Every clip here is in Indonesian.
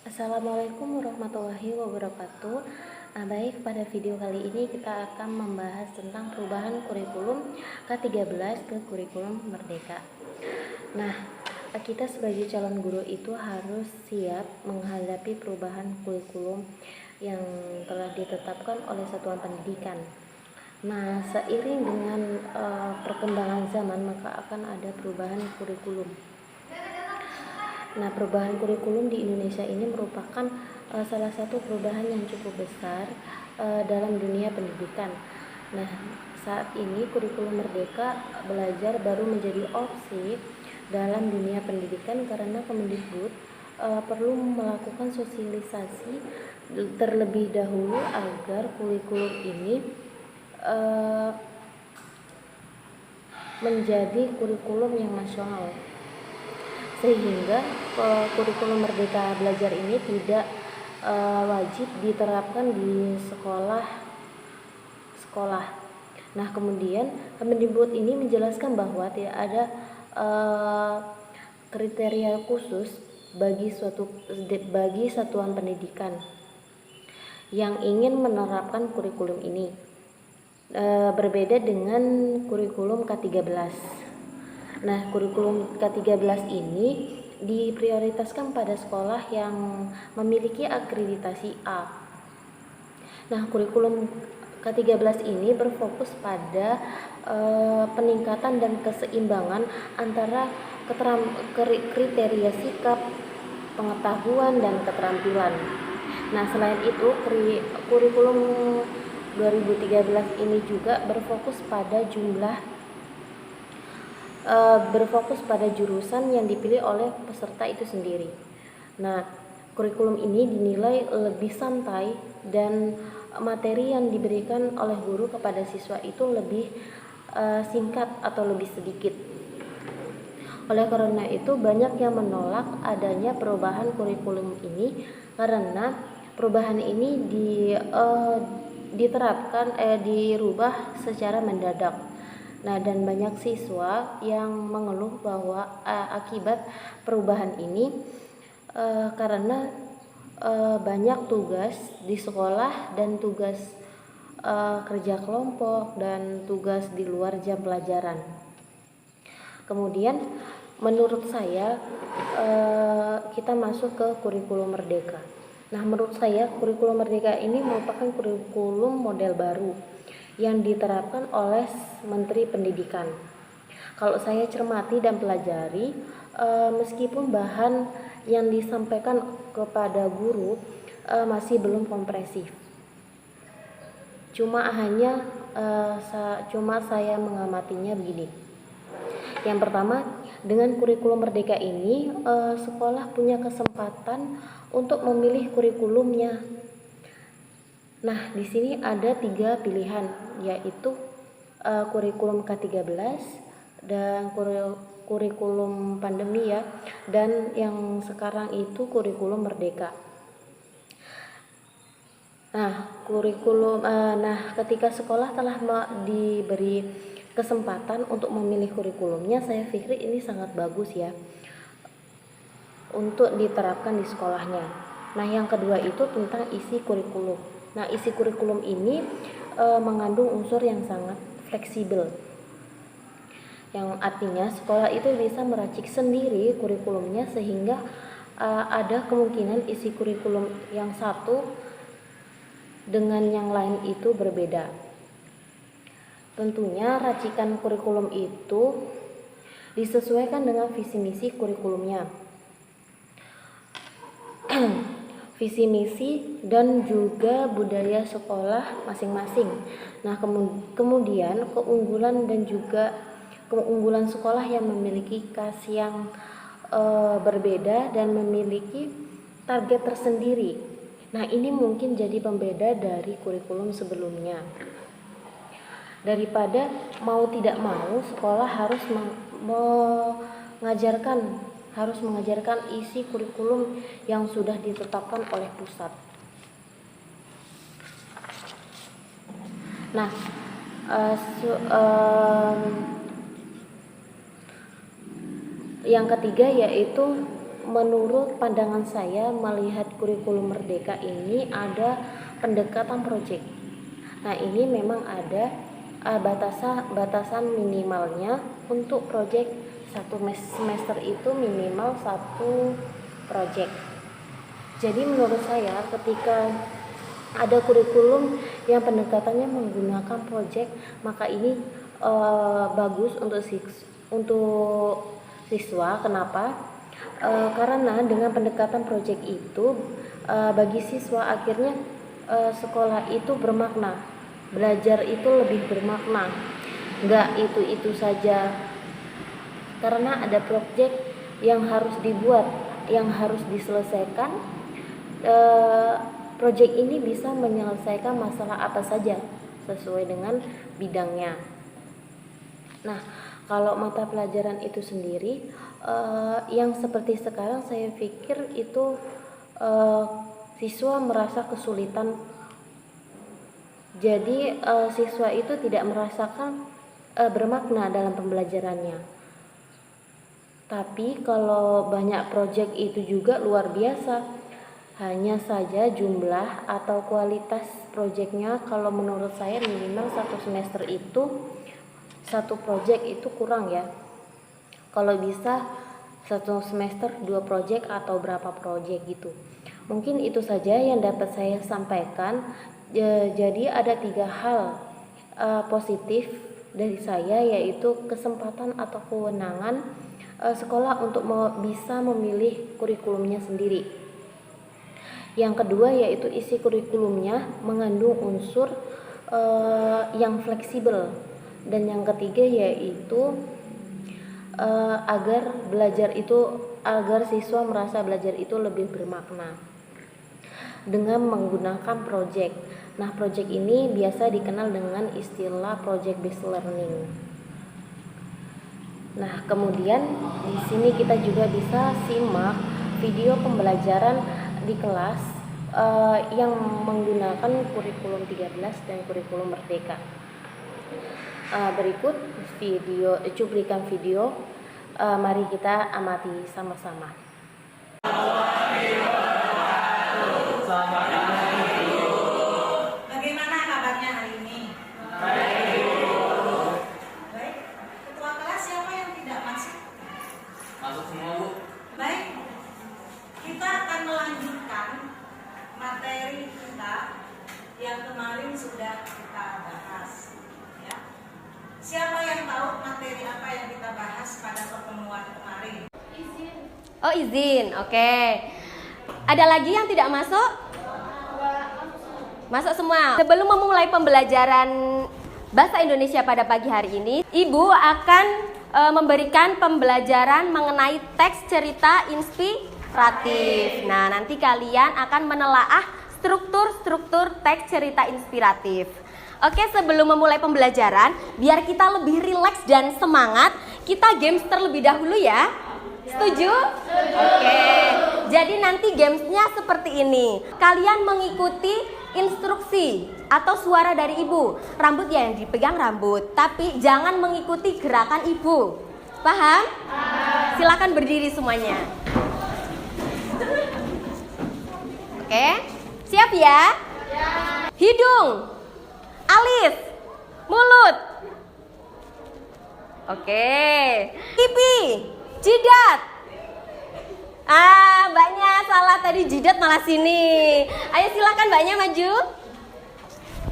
Assalamualaikum warahmatullahi wabarakatuh. Baik, pada video kali ini kita akan membahas tentang perubahan kurikulum K13 ke kurikulum Merdeka. Nah, kita sebagai calon guru itu harus siap menghadapi perubahan kurikulum yang telah ditetapkan oleh satuan pendidikan. Nah, seiring dengan perkembangan zaman, maka akan ada perubahan kurikulum. Nah, perubahan kurikulum di Indonesia ini merupakan salah satu perubahan yang cukup besar dalam dunia pendidikan. Nah, saat ini kurikulum Merdeka Belajar baru menjadi opsi dalam dunia pendidikan karena Kemendikbud perlu melakukan sosialisasi terlebih dahulu agar kurikulum ini menjadi kurikulum yang nasional, sehingga kurikulum Merdeka Belajar ini tidak wajib diterapkan di sekolah. Nah, kemudian Kemendikbud ini menjelaskan bahwa tidak ada kriteria khusus bagi satuan pendidikan yang ingin menerapkan kurikulum ini, berbeda dengan kurikulum K13. Nah, kurikulum K13 ini diprioritaskan pada sekolah yang memiliki akreditasi A. Nah, kurikulum K13 ini berfokus pada peningkatan dan keseimbangan antara kriteria sikap, pengetahuan, dan keterampilan. Nah, selain itu, kurikulum 2013 ini juga berfokus pada jurusan yang dipilih oleh peserta itu sendiri. Nah, kurikulum ini dinilai lebih santai dan materi yang diberikan oleh guru kepada siswa itu lebih singkat atau lebih sedikit. Oleh karena itu, banyak yang menolak adanya perubahan kurikulum ini karena perubahan ini dirubah secara mendadak. Nah, dan banyak siswa yang mengeluh bahwa akibat perubahan ini karena banyak tugas di sekolah dan tugas kerja kelompok dan tugas di luar jam pelajaran. Kemudian menurut saya kita masuk ke kurikulum Merdeka. Nah, menurut saya kurikulum Merdeka ini merupakan kurikulum model baru yang diterapkan oleh Menteri Pendidikan. Kalau saya cermati dan pelajari, meskipun bahan yang disampaikan kepada guru masih belum kompresif. Cuma saya mengamatinya begini. Yang pertama, dengan kurikulum Merdeka ini, sekolah punya kesempatan untuk memilih kurikulumnya. Nah, di sini ada 3 pilihan, yaitu kurikulum K13 dan kurikulum pandemi ya, dan yang sekarang itu kurikulum Merdeka. Nah, ketika sekolah telah diberi kesempatan untuk memilih kurikulumnya, saya pikir ini sangat bagus ya untuk diterapkan di sekolahnya. Nah, yang kedua itu tentang isi kurikulum. Nah, isi kurikulum ini mengandung unsur yang sangat fleksibel, yang artinya sekolah itu bisa meracik sendiri kurikulumnya sehingga ada kemungkinan isi kurikulum yang satu dengan yang lain itu berbeda. Tentunya racikan kurikulum itu disesuaikan dengan visi misi kurikulumnya. Visi misi dan juga budaya sekolah masing-masing. Nah, kemudian keunggulan sekolah yang memiliki khas yang berbeda dan memiliki target tersendiri. Nah, ini mungkin jadi pembeda dari kurikulum sebelumnya. Daripada mau tidak mau sekolah harus mengajarkan isi kurikulum yang sudah ditetapkan oleh pusat. Nah, yang ketiga yaitu menurut pandangan saya melihat kurikulum Merdeka ini ada pendekatan proyek. Nah, ini memang ada batasan minimalnya untuk proyek satu semester itu minimal satu proyek. Jadi menurut saya ketika ada kurikulum yang pendekatannya menggunakan proyek, maka ini bagus untuk siswa. Kenapa? Karena dengan pendekatan proyek itu bagi siswa akhirnya sekolah itu bermakna, belajar itu lebih bermakna, nggak itu saja. Karena ada proyek yang harus dibuat, yang harus diselesaikan. Proyek ini bisa menyelesaikan masalah apa saja sesuai dengan bidangnya. Nah, kalau mata pelajaran itu sendiri yang seperti sekarang saya pikir itu siswa merasa kesulitan. Jadi siswa itu tidak merasakan bermakna dalam pembelajarannya. Tapi kalau banyak proyek itu juga luar biasa. Hanya saja jumlah atau kualitas proyeknya kalau menurut saya minimal satu semester itu satu proyek itu kurang ya. Kalau bisa satu semester 2 proyek atau berapa proyek gitu. Mungkin itu saja yang dapat saya sampaikan. Jadi ada 3 hal positif dari saya, yaitu kesempatan atau kewenangan sekolah untuk bisa memilih kurikulumnya sendiri. Yang kedua yaitu isi kurikulumnya mengandung unsur yang fleksibel. Dan yang ketiga yaitu agar siswa merasa belajar itu lebih bermakna dengan menggunakan proyek. Nah, proyek ini biasa dikenal dengan istilah project based learning. Nah, kemudian di sini kita juga bisa simak video pembelajaran di kelas yang menggunakan kurikulum 13 dan kurikulum Merdeka. Berikut cuplikan video, mari kita amati sama-sama. Bagaimana kabarnya hari ini? Baik. Ketua kelas siapa yang tidak masuk? Masuk semua, Bu. Baik. Kita akan melanjutkan materi kita yang kemarin sudah kita bahas. Ya. Siapa yang tahu materi apa yang kita bahas pada pertemuan kemarin? Oh, izin. Oke. Ada lagi yang tidak masuk? Masuk semua. Sebelum memulai pembelajaran Bahasa Indonesia pada pagi hari ini, Ibu akan memberikan pembelajaran mengenai teks cerita inspiratif. Nah, nanti kalian akan menelaah struktur teks cerita inspiratif. Oke, sebelum memulai pembelajaran, biar kita lebih rileks dan semangat, kita games terlebih dahulu ya. Setuju? Oke. Jadi nanti gamesnya seperti ini. Kalian mengikuti instruksi atau suara dari ibu. Rambut ya yang dipegang rambut, tapi jangan mengikuti gerakan ibu. Paham? Silakan berdiri semuanya. Oke. Siap ya? Hidung, alis, mulut. Oke. Pipi, jidat. Mbaknya salah tadi, jidat malah sini. Ayo silakan mbaknya maju.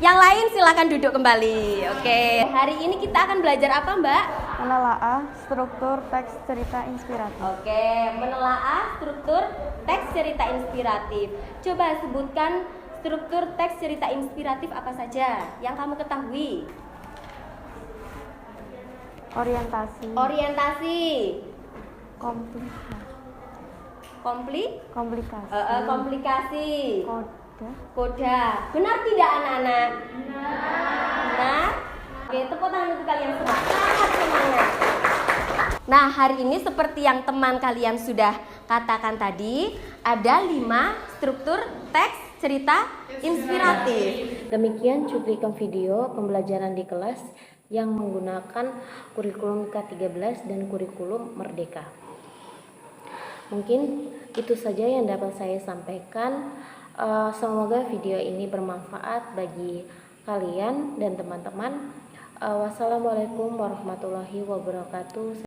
Yang lain silakan duduk kembali. Oke. Hari ini kita akan belajar apa, Mbak? Menelaah struktur teks cerita inspiratif. Oke, menelaah struktur teks cerita inspiratif. Coba sebutkan struktur teks cerita inspiratif apa saja yang kamu ketahui. Orientasi. Orientasi. Komplikasi. Komplikasi. Koda. Benar tidak anak-anak? Benar. Oke, tepuk tangan untuk kalian semua. Sangat semangat. Nah, hari ini seperti yang teman kalian sudah katakan tadi, ada 5 struktur teks cerita inspiratif. Demikian cuplikan video pembelajaran di kelas yang menggunakan kurikulum K13 dan kurikulum Merdeka. Mungkin itu saja yang dapat saya sampaikan. Semoga video ini bermanfaat bagi kalian dan teman-teman. Wassalamualaikum warahmatullahi wabarakatuh.